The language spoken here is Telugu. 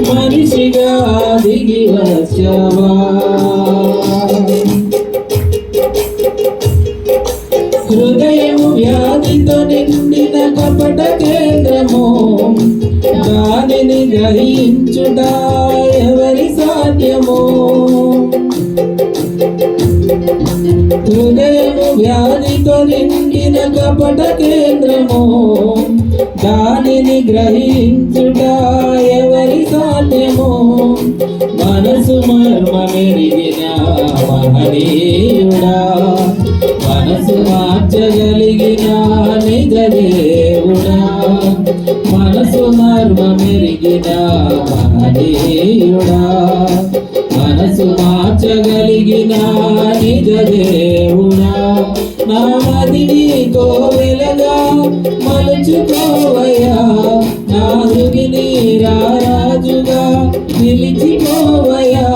మనిషిగా దిగి వచ్చావా హృదయము వ్యాధితో నిండిన కపట కేంద్రము దానిని గ్రహించుట ఎవరి సాధ్యము హృదయము వ్యాధితో నిండిన కపట కేంద్రము దానిని గ్రహించుట ఎవరి సాధ్యము మనసు మర్మమెరిగిన మహనీయుడా మనసు మార్చగలిగిన నిజ దేవుడా మనసు మర్మమెరిగిన మహనీయుడా మనసు మార్చగలిగిన నిజ దేవుడా నా మదిని కోవెలగా మలుచుకోవయ్యా నా హృదిని రాజుగా నిలిచిపోవయ్యా